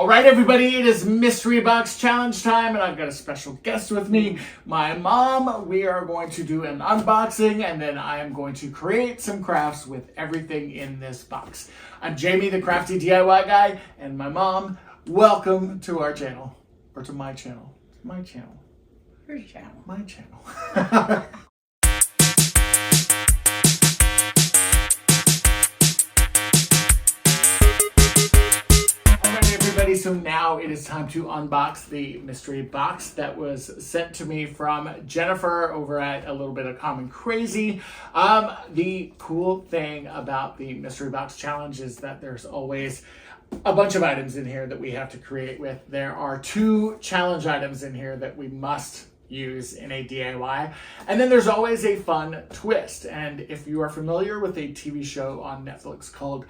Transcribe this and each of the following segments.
All right, everybody, it is Mystery Box Challenge time, and I've got a special guest with me, my mom. We are going to do an unboxing, and then I am going to create some crafts with everything in this box. I'm Jamie, the crafty DIY guy, and my mom. Welcome to our channel, or to my channel. My channel. Your channel. My channel. So now it is time to unbox the mystery box that was sent to me from Jennifer over at A Little Bit of Common Crazy. The cool thing about the mystery box challenge is that there's always a bunch of items in here that we have to create with. There are 2 challenge items in here that we must use in a DIY, and then there's always a fun twist. And if you are familiar with a TV show on Netflix called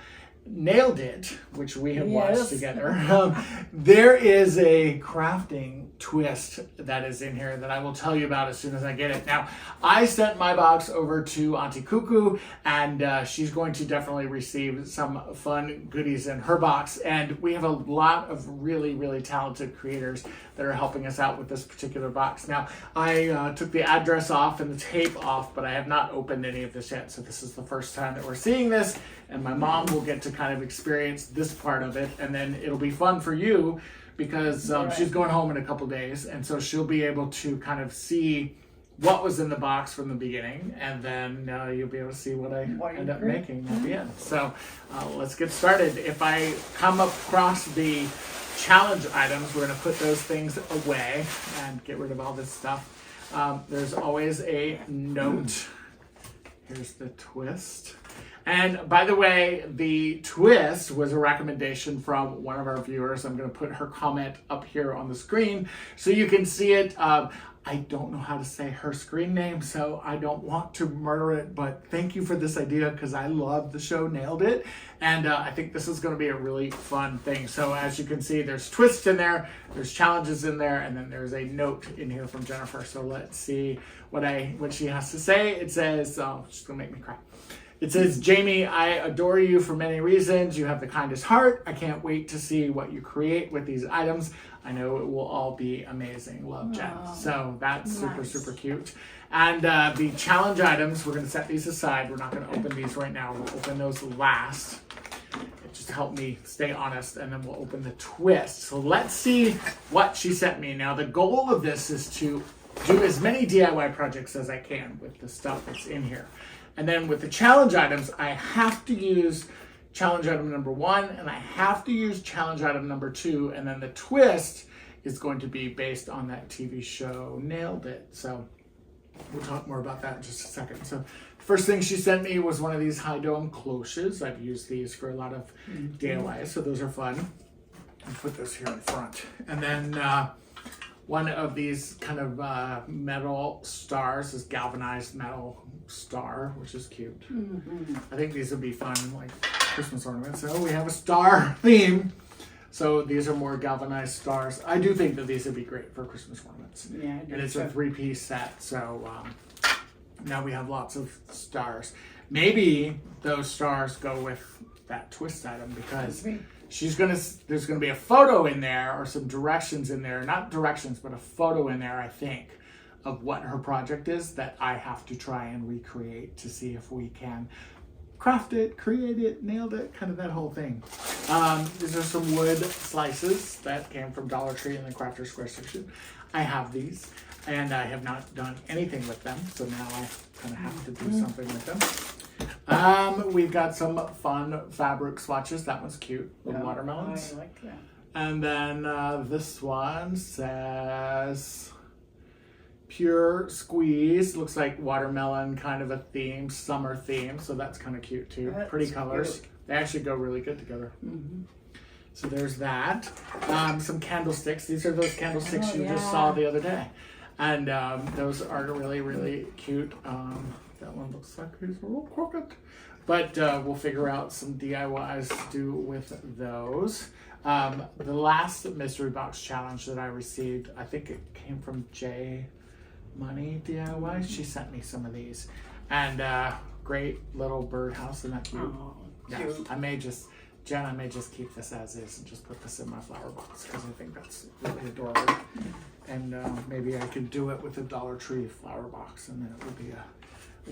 Nailed It, which we have watched together, there is a crafting twist that is in here that I will tell you about as soon as I get it. Now, I sent my box over to Auntie Cuckoo, and she's going to definitely receive some fun goodies in her box. And we have a lot of really, really talented creators that are helping us out with this particular box. Now, I took the address off and the tape off, but I have not opened any of this yet. So this is the first time that we're seeing this, and my mom will get to kind of experience this part of it, and then it'll be fun for you because she's going home in a couple days, and so she'll be able to kind of see what was in the box from the beginning, and then you'll be able to see what I end up making at the end. So let's get started. If I come across the challenge items, we're going to put those things away and get rid of all this stuff. There's always a note. Here's the twist. And by the way, the twist was a recommendation from one of our viewers. I'm going to put her comment up here on the screen so you can see it. I don't know how to say her screen name, so I don't want to murder it, but thank you for this idea because I love the show Nailed It, and I think this is going to be a really fun thing. So as you can see, there's twists in there, there's challenges in there, and then there's a note in here from Jennifer. So let's see what she has to say. It says, oh, she's going to make me cry. It says, Jamie, I adore you for many reasons. You have the kindest heart. I can't wait to see what you create with these items. I know it will all be amazing. Love, Jen. So that's super, super cute. And the challenge items, we're going to set these aside. We're not going to open these right now. We'll open those last. It just helped me stay honest. And then we'll open the twist. So let's see what she sent me. Now, the goal of this is to do as many DIY projects as I can with the stuff that's in here. And then with the challenge items, I have to use challenge item number 1, and I have to use challenge item number 2, and then the twist is going to be based on that TV show Nailed It. So we'll talk more about that in just a second. So the first thing she sent me was one of these high dome cloches. I've used these for a lot of DIYs, so those are fun. I'll put those here in front. And then one of these kind of metal stars, this galvanized metal star, which is cute. I think these would be fun, like Christmas ornaments. So we have a star theme. So these are more galvanized stars. I do think that these would be great for Christmas ornaments. Yeah, and it's a 3-piece set. So now we have lots of stars. Maybe those stars go with that twist item because there's gonna be a photo in there or some directions in there, not directions, but a photo in there, I think, of what her project is that I have to try and recreate to see if we can craft it, create it, nailed it, kind of that whole thing. These are some wood slices that came from Dollar Tree in the Crafter Square section. I have these, and I have not done anything with them, so now I kind of have to do something with them. We've got some fun fabric swatches. That one's cute, with watermelons. I like that. And then this one says Pure Squeeze. Looks like watermelon, kind of a theme, summer theme. So that's kind of cute too. That's pretty colors. Cute. They actually go really good together. So there's that. Some candlesticks. These are those candlesticks you just saw the other day. And those are really, really cute. That one looks like he's a little crooked. But we'll figure out some DIYs to do with those. The last mystery box challenge that I received, I think it came from J Money DIY. She sent me some of these. And great little birdhouse. Isn't that cute? Oh, yeah, I may just Jen, I may just keep this as is and just put this in my flower box because I think that's really adorable. And maybe I could do it with a Dollar Tree flower box, and then it would be a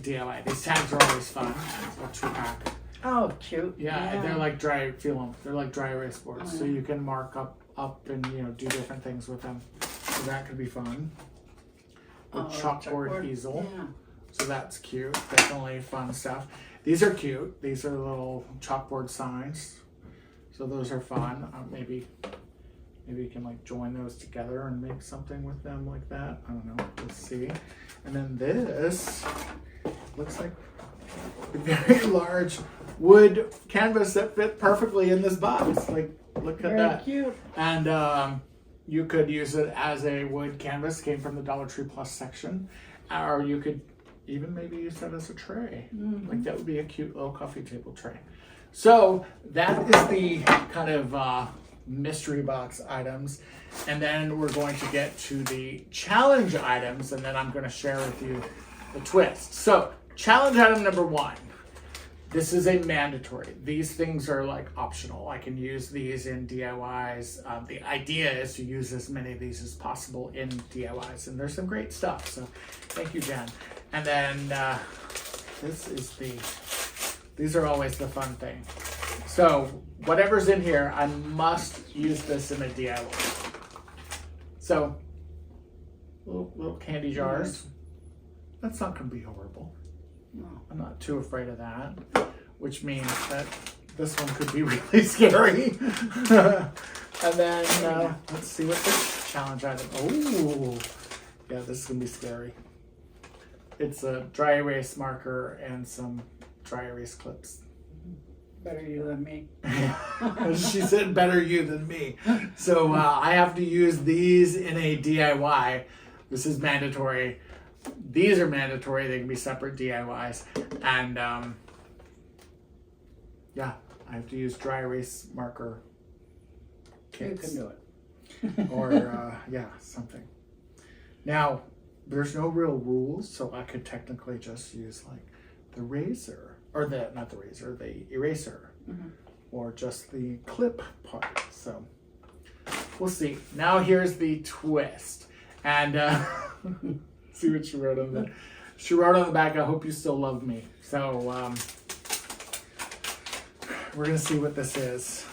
DIY. These tags are always fun. It's a 2-pack. Oh, cute. Yeah, they're like dry. Feel them. They're like dry erase boards, so you can mark up and do different things with them. So that could be fun. A chalkboard easel. Yeah. So that's cute. Definitely fun stuff. These are cute. These are little chalkboard signs. So those are fun. Maybe you can like join those together and make something with them like that. I don't know. Let's see. And then this looks like a very large wood canvas that fit perfectly in this box. Like, look at that. Very cute. And you could use it as a wood canvas. Came from the Dollar Tree Plus section, or you could even maybe use that as a tray. Like that would be a cute little coffee table tray. So that is the kind of mystery box items. And then we're going to get to the challenge items, and then I'm going to share with you the twist. So challenge item number 1. This is a mandatory. These things are like optional. I can use these in DIYs. The idea is to use as many of these as possible in DIYs, and there's some great stuff. So thank you, Jen. And then these are always the fun thing. So whatever's in here, I must use this in a DIY. So little candy jars. That's not going to be horrible. No, I'm not too afraid of that, which means that this one could be really scary. And then let's see what this challenge item. Oh, yeah, this is going to be scary. It's a dry erase marker and some dry erase clips. Better you than me. She said better you than me. So I have to use these in a DIY. This is mandatory. These are mandatory. They can be separate DIYs. And yeah, I have to use dry erase marker kits. You can do it. Or yeah, something. Now, there's no real rules, so I could technically just use like the razor, or not the razor, the eraser, or just the clip part. So we'll see. Now here's the twist. And see what she wrote on that. She wrote on the back, I hope you still love me. So we're going to see what this is.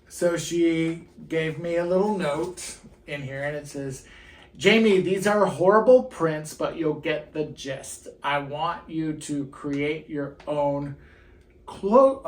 So she gave me a little note in here, and it says, Jamie, these are horrible prints, but you'll get the gist. I want you to create your own cloche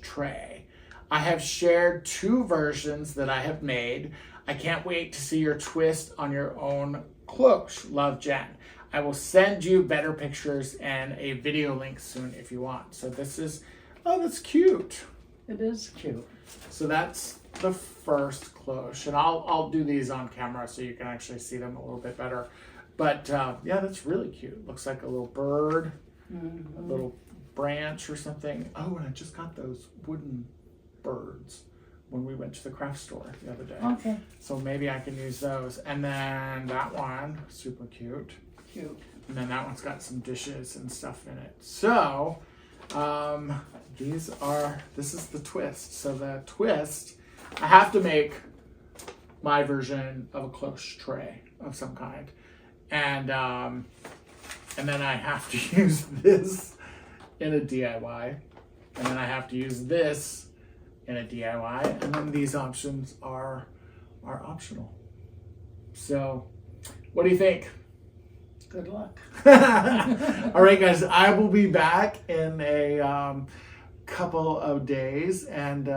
tray. I have shared 2 versions that I have made. I can't wait to see your twist on your own cloche. Love, Jen. I will send you better pictures and a video link soon if you want. So this is, oh, that's cute. It is cute. So that's the first cloche, and I'll do these on camera so you can actually see them a little bit better. But yeah, that's really cute. Looks like a little bird, a little branch or something. Oh, and I just got those wooden birds when we went to the craft store the other day. Okay. So maybe I can use those. And then that one, super cute. Cute. And then that one's got some dishes and stuff in it. So this is the twist. So the twist, I have to make my version of a cloche tray of some kind. And then I have to use this in a DIY. And then I have to use this in a DIY. And then these options are optional. So what do you think? Good luck. All right, guys, I will be back in a couple of days and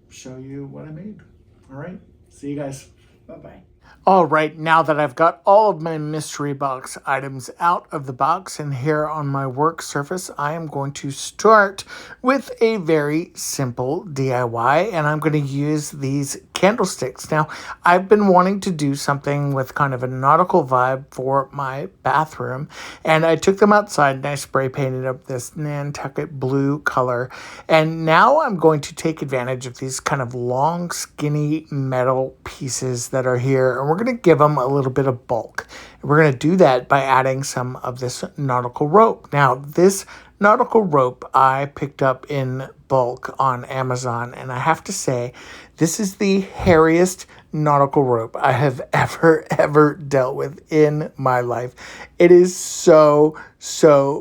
show you what I made. All right, see you guys. Bye-bye. All right, now that I've got all of my mystery box items out of the box and here on my work surface, I am going to start with a very simple DIY, and I'm going to use these candlesticks. Now, I've been wanting to do something with kind of a nautical vibe for my bathroom, and I took them outside and I spray painted up this Nantucket blue color, and now I'm going to take advantage of these kind of long, skinny metal pieces that are here, and we're going to give them a little bit of bulk. We're going to do that by adding some of this nautical rope. Now, this nautical rope I picked up in bulk on Amazon, and I have to say, this is the hairiest nautical rope I have ever dealt with in my life. It is so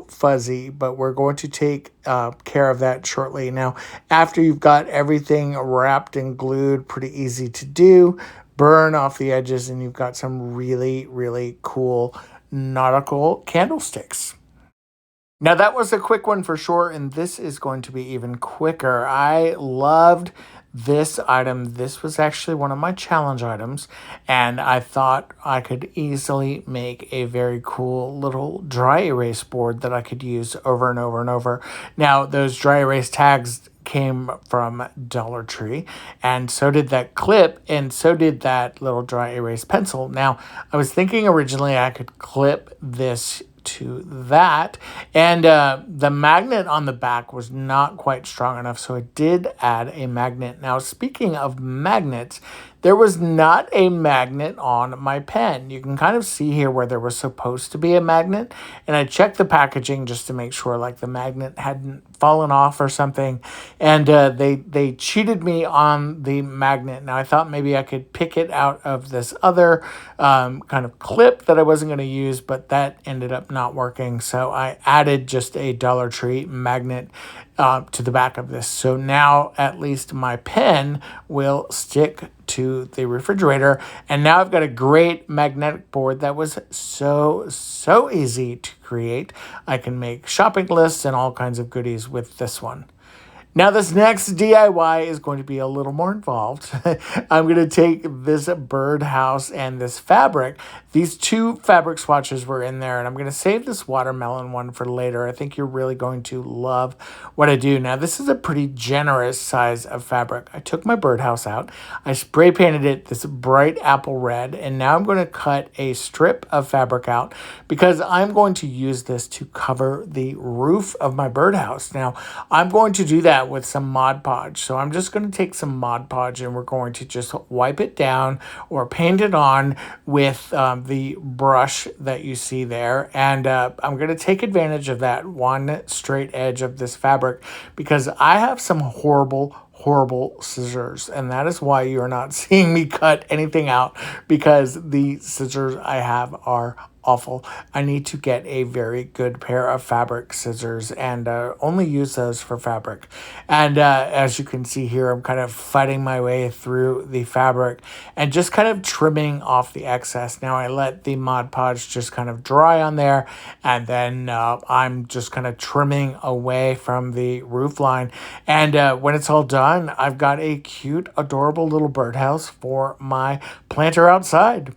fuzzy, but we're going to take care of that shortly. Now, after you've got everything wrapped and glued, pretty easy to do, burn off the edges, and you've got some really cool nautical candlesticks. Now that was a quick one for sure, and this is going to be even quicker. I loved this item. This was actually one of my challenge items, and I thought I could easily make a very cool little dry erase board that I could use over and over and over. Now, those dry erase tags came from Dollar Tree, and so did that clip, and so did that little dry erase pencil. Now, I was thinking originally I could clip this to that, and the magnet on the back was not quite strong enough, so I did add a magnet. Now, speaking of magnets, there was not a magnet on my pen. You can kind of see here where there was supposed to be a magnet, and I checked the packaging just to make sure like the magnet hadn't fallen off or something, and they cheated me on the magnet. Now, I thought maybe I could pick it out of this other kind of clip that I wasn't going to use, but that ended up not working, so I added just a Dollar Tree magnet to the back of this. So now at least my pen will stick to the refrigerator. And now I've got a great magnetic board that was so easy to create. I can make shopping lists and all kinds of goodies with this one. Now, this next DIY is going to be a little more involved. I'm going to take this Birdhouse and this fabric. These two fabric swatches were in there, and I'm going to save this watermelon one for later. I think you're really going to love what I do. Now, this is a pretty generous size of fabric. I took my Birdhouse out. I spray painted it this bright apple red, and now I'm going to cut a strip of fabric out because I'm going to use this to cover the roof of my Birdhouse. Now, I'm going to do that with some Mod Podge. So I'm just going to take some Mod Podge and we're going to just wipe it down or paint it on with the brush that you see there. And I'm going to take advantage of that one straight edge of this fabric because I have some horrible scissors, and that is why you're not seeing me cut anything out, because the scissors I have are awful. I need to get a very good pair of fabric scissors and only use those for fabric. And as you can see here, I'm kind of fighting my way through the fabric and just kind of trimming off the excess. Now I let the Mod Podge just kind of dry on there, and then I'm just kind of trimming away from the roof line. And when it's all done, I've got a cute, adorable little birdhouse for my planter outside.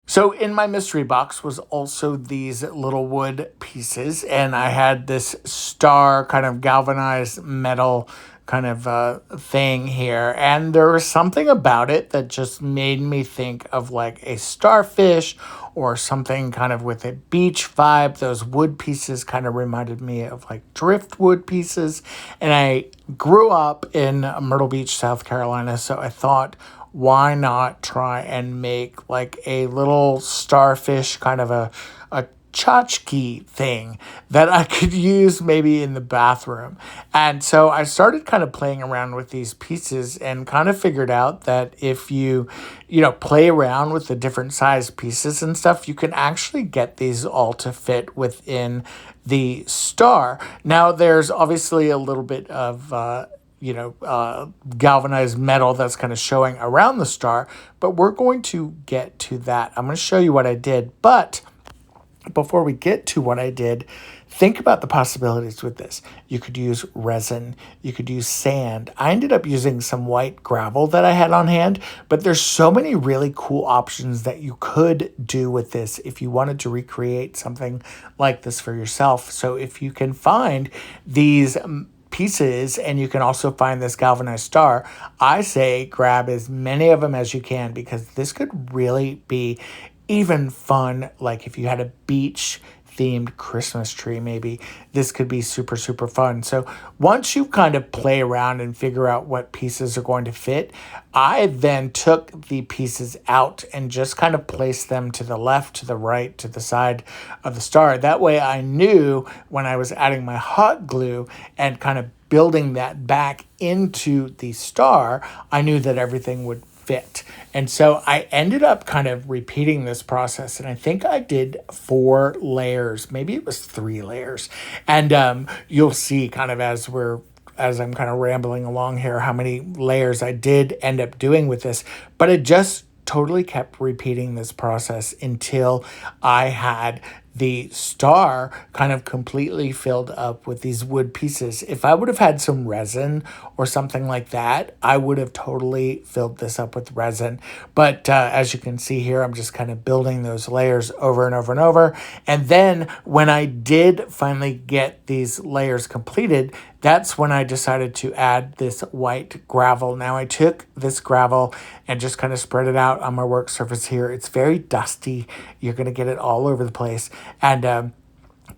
So in my mystery box was also these little wood pieces, and I had this star kind of galvanized metal kind of thing here, and there was something about it that just made me think of like a starfish or something kind of with a beach vibe. Those wood pieces kind of reminded me of like driftwood pieces, and I grew up in Myrtle Beach, South Carolina, so I thought, why not try and make like a little starfish kind of a tchotchke thing that I could use maybe in the bathroom. And so I started kind of playing around with these pieces and kind of figured out that if you play around with the different size pieces and stuff, you can actually get these all to fit within the star. Now, there's obviously a little bit of galvanized metal that's kind of showing around the star, but we're going to get to that. I'm going to show you what I did, but before we get to what I did, think about the possibilities with this. You could use resin, you could use sand. I ended up using some white gravel that I had on hand, but there's so many really cool options that you could do with this if you wanted to recreate something like this for yourself. So if you can find these pieces and you can also find this galvanized star, I say grab as many of them as you can, because this could really be even fun, like if you had a beach themed Christmas tree, maybe this could be super, super fun. So once you kind of play around and figure out what pieces are going to fit, I then took the pieces out and just kind of placed them to the left, to the right, to the side of the star. That way I knew when I was adding my hot glue and kind of building that back into the star, I knew that everything would fit. And so I ended up kind of repeating this process, and I think I did 4 layers, maybe it was 3 layers. And you'll see kind of as I'm kind of rambling along here how many layers I did end up doing with this, but it just totally kept repeating this process until I had the star kind of completely filled up with these wood pieces. If I would have had some resin or something like that, I would have totally filled this up with resin. But as you can see here, I'm just kind of building those layers over and over and over. And then when I did finally get these layers completed, that's when I decided to add this white gravel. Now I took this gravel and just kind of spread it out on my work surface here. It's very dusty. You're going to get it all over the place. And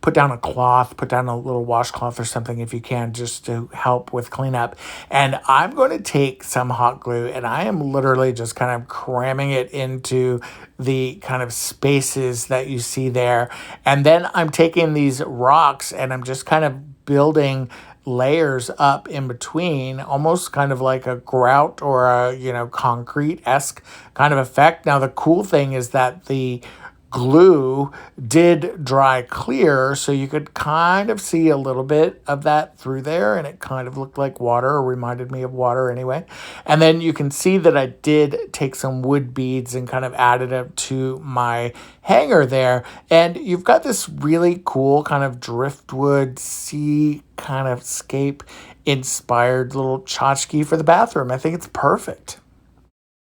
put down a cloth, put down a little washcloth or something if you can, just to help with cleanup. And I'm going to take some hot glue and I am literally just kind of cramming it into the kind of spaces that you see there. And then I'm taking these rocks and I'm just kind of building layers up in between, almost kind of like a grout or a, concrete-esque kind of effect. Now, the cool thing is that the glue did dry clear, so you could kind of see a little bit of that through there, and it kind of looked like water, or reminded me of water anyway. And then you can see that I did take some wood beads and kind of added it to my hanger there, and you've got this really cool kind of driftwood sea kind of scape inspired little tchotchke for the bathroom. I think it's perfect.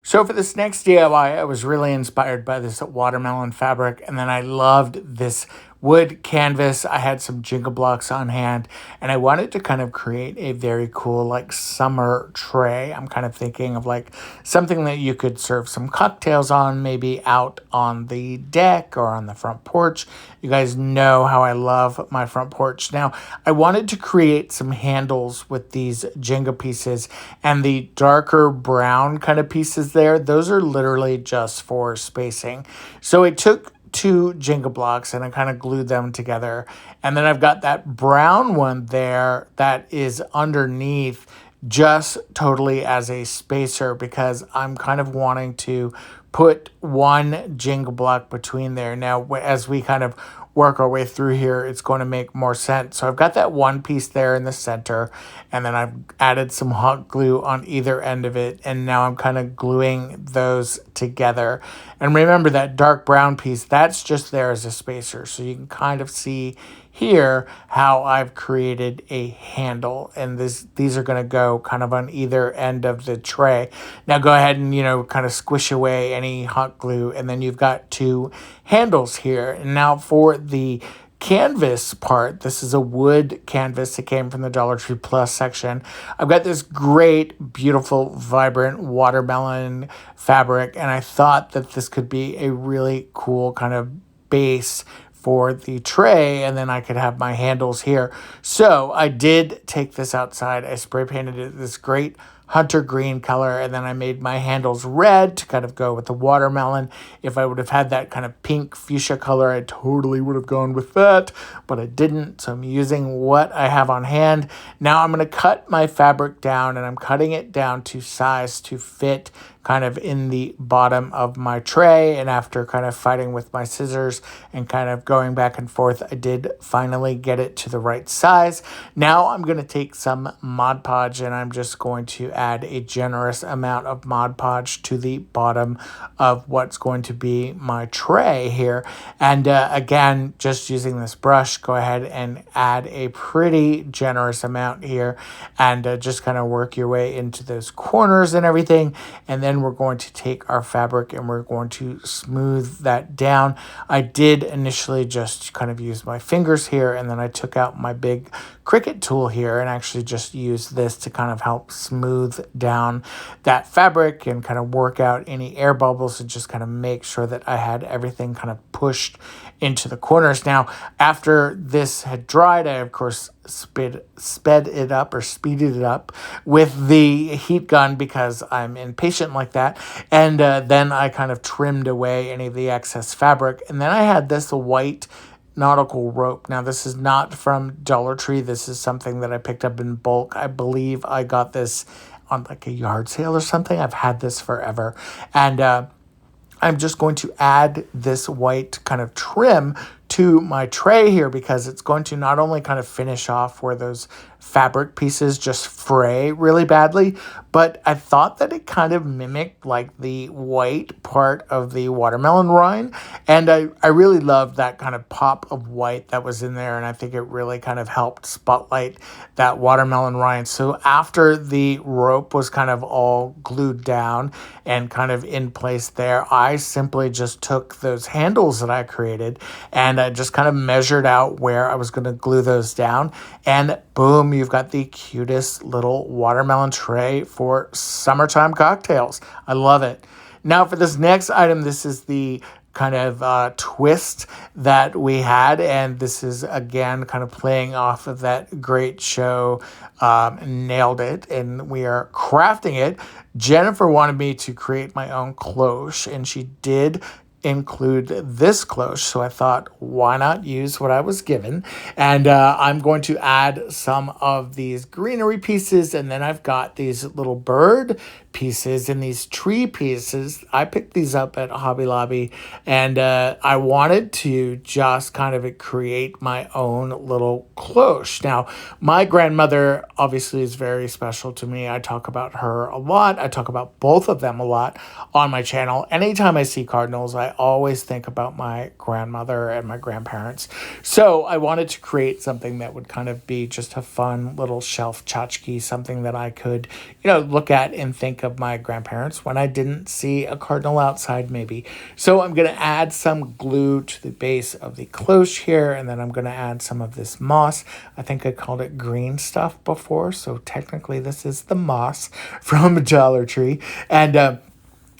So for this next DIY, I was really inspired by this watermelon fabric, and then I loved this wood canvas. I had some Jenga blocks on hand, and I wanted to kind of create a very cool like summer tray. I'm kind of thinking of like something that you could serve some cocktails on, maybe out on the deck or on the front porch. You guys know how I love my front porch. Now, I wanted to create some handles with these Jenga pieces, and the darker brown kind of pieces there, those are literally just for spacing. So I took 2 Jenga blocks and I kind of glued them together. And then I've got that brown one there that is underneath just totally as a spacer because I'm kind of wanting to put one Jenga block between there. Now, as we kind of work our way through here, it's going to make more sense. So I've got that one piece there in the center, and then I've added some hot glue on either end of it, and now I'm kind of gluing those together. And remember that dark brown piece, that's just there as a spacer. So you can kind of see here how I've created a handle, and these are going to go kind of on either end of the tray. Now go ahead and kind of squish away any hot glue, and then you've got 2 handles here. And now for the canvas part, this is a wood canvas that came from the Dollar Tree Plus section. I've got this great, beautiful, vibrant watermelon fabric, and I thought that this could be a really cool kind of base for the tray, and then I could have my handles here. So I did take this outside. I spray painted it this great hunter green color, and then I made my handles red to kind of go with the watermelon. If I would have had that kind of pink fuchsia color, I totally would have gone with that, but I didn't, so I'm using what I have on hand. Now I'm going to cut my fabric down, and I'm cutting it down to size to fit kind of in the bottom of my tray. And after kind of fighting with my scissors and kind of going back and forth, I did finally get it to the right size. Now I'm going to take some Mod Podge, and I'm just going to add a generous amount of Mod Podge to the bottom of what's going to be my tray here. And again, just using this brush, go ahead and add a pretty generous amount here, and just kind of work your way into those corners and everything. And then we're going to take our fabric and we're going to smooth that down. I did initially just kind of use my fingers here, and then I took out my big Cricut tool here and actually just used this to kind of help smooth smooth down that fabric and kind of work out any air bubbles and just kind of make sure that I had everything kind of pushed into the corners. Now, after this had dried, I, of course, speeded it up with the heat gun because I'm impatient like that. And then I kind of trimmed away any of the excess fabric. And then I had this white nautical rope. Now, this is not from Dollar Tree. This is something that I picked up in bulk. I believe I got this on like a yard sale or something. I've had this forever. And I'm just going to add this white kind of trim to my tray here because it's going to not only kind of finish off where those fabric pieces just fray really badly, but I thought that it kind of mimicked like the white part of the watermelon rind. And I really loved that kind of pop of white that was in there. And I think it really kind of helped spotlight that watermelon rind. So after the rope was kind of all glued down and kind of in place there, I simply just took those handles that I created and I just kind of measured out where I was going to glue those down. And boom, you've got the cutest little watermelon tray for summertime cocktails. I love it. Now for this next item, this is the kind of twist that we had. And this is, again, kind of playing off of that great show, Nailed It. And we are crafting it. Jennifer wanted me to create my own cloche, and she did include this cloche. So I thought, why not use what I was given? And I'm going to add some of these greenery pieces. And then I've got these little bird pieces and these tree pieces. I picked these up at Hobby Lobby, and I wanted to just kind of create my own little cloche. Now, my grandmother obviously is very special to me. I talk about her a lot. I talk about both of them a lot on my channel. Anytime I see cardinals, I always think about my grandmother and my grandparents. So I wanted to create something that would kind of be just a fun little shelf tchotchke, something that I could, look at and think of my grandparents when I didn't see a cardinal outside maybe. So I'm going to add some glue to the base of the cloche here, and then I'm going to add some of this moss. I think I called it green stuff before, so technically this is the moss from Dollar Tree. And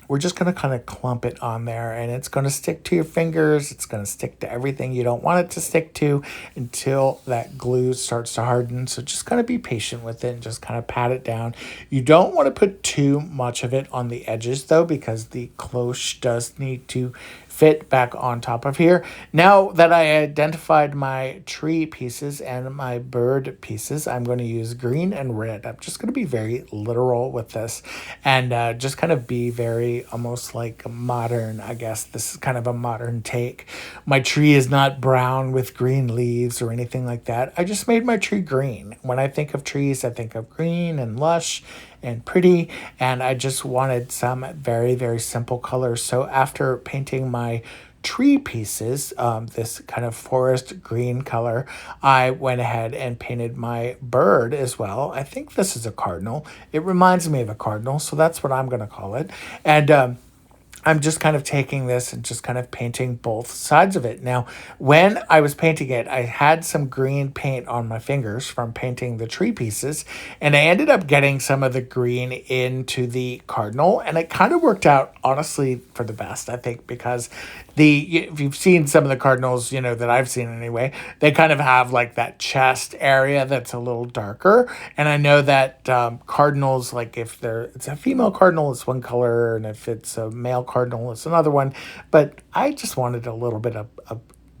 we're just going to kind of clump it on there, and it's going to stick to your fingers. It's going to stick to everything you don't want it to stick to until that glue starts to harden. So just kind of be patient with it and just kind of pat it down. You don't want to put too much of it on the edges though, because the cloche does need to fit back on top of here. Now that I identified my tree pieces and my bird pieces, I'm going to use green and red. I'm just going to be very literal with this and just kind of be very almost like modern, I guess. This is kind of a modern take. My tree is not brown with green leaves or anything like that. I just made my tree green. When I think of trees, I think of green and lush and pretty, and I just wanted some very, very simple colors. So after painting my tree pieces, this kind of forest green color, I went ahead and painted my bird as well. I think this is a cardinal. It reminds me of a cardinal, so that's what I'm going to call it. And I'm just kind of taking this and just kind of painting both sides of it. Now, when I was painting it, I had some green paint on my fingers from painting the tree pieces, and I ended up getting some of the green into the cardinal, and it kind of worked out, honestly, for the best, I think, because if you've seen some of the cardinals, that I've seen anyway, they kind of have like that chest area that's a little darker. And I know that cardinals, like if it's a female cardinal, it's one color, and if it's a male cardinal, it's another one. But I just wanted a little bit of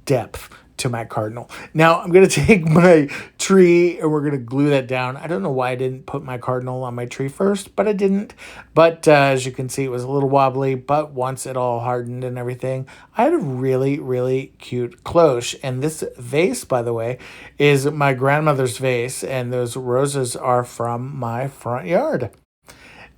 depth to my cardinal. Now I'm going to take my tree and we're going to glue that down. I don't know why I didn't put my cardinal on my tree first, but I didn't. But as you can see, it was a little wobbly, but once it all hardened and everything, I had a really, really cute cloche. And this vase, by the way, is my grandmother's vase, and those roses are from my front yard.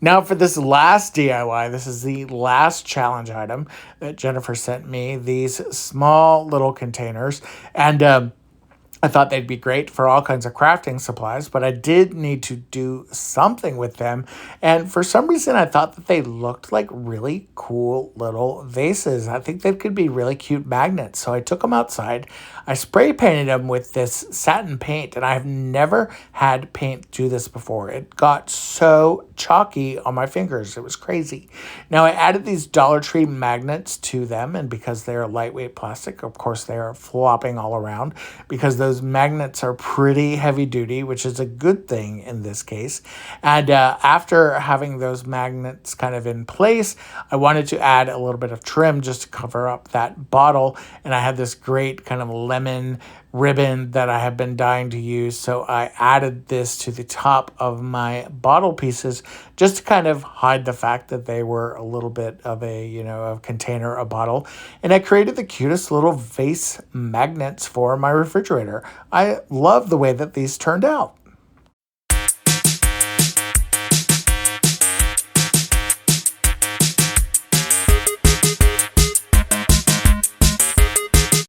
Now for this last DIY, this is the last challenge item that Jennifer sent me, these small little containers. And I thought they'd be great for all kinds of crafting supplies, but I did need to do something with them. And for some reason, I thought that they looked like really cool little vases. I think they could be really cute magnets. So I took them outside. I spray painted them with this satin paint, and I have never had paint do this before. It got so chalky on my fingers. It was crazy. Now I added these Dollar Tree magnets to them, and because they're lightweight plastic, of course, they are flopping all around because those magnets are pretty heavy duty, which is a good thing in this case. And after having those magnets kind of in place, I wanted to add a little bit of trim just to cover up that bottle. And I had this great kind of lemon ribbon that I have been dying to use. So I added this to the top of my bottle pieces just to kind of hide the fact that they were a little bit of a container, a bottle. And I created the cutest little vase magnets for my refrigerator. I love the way that these turned out.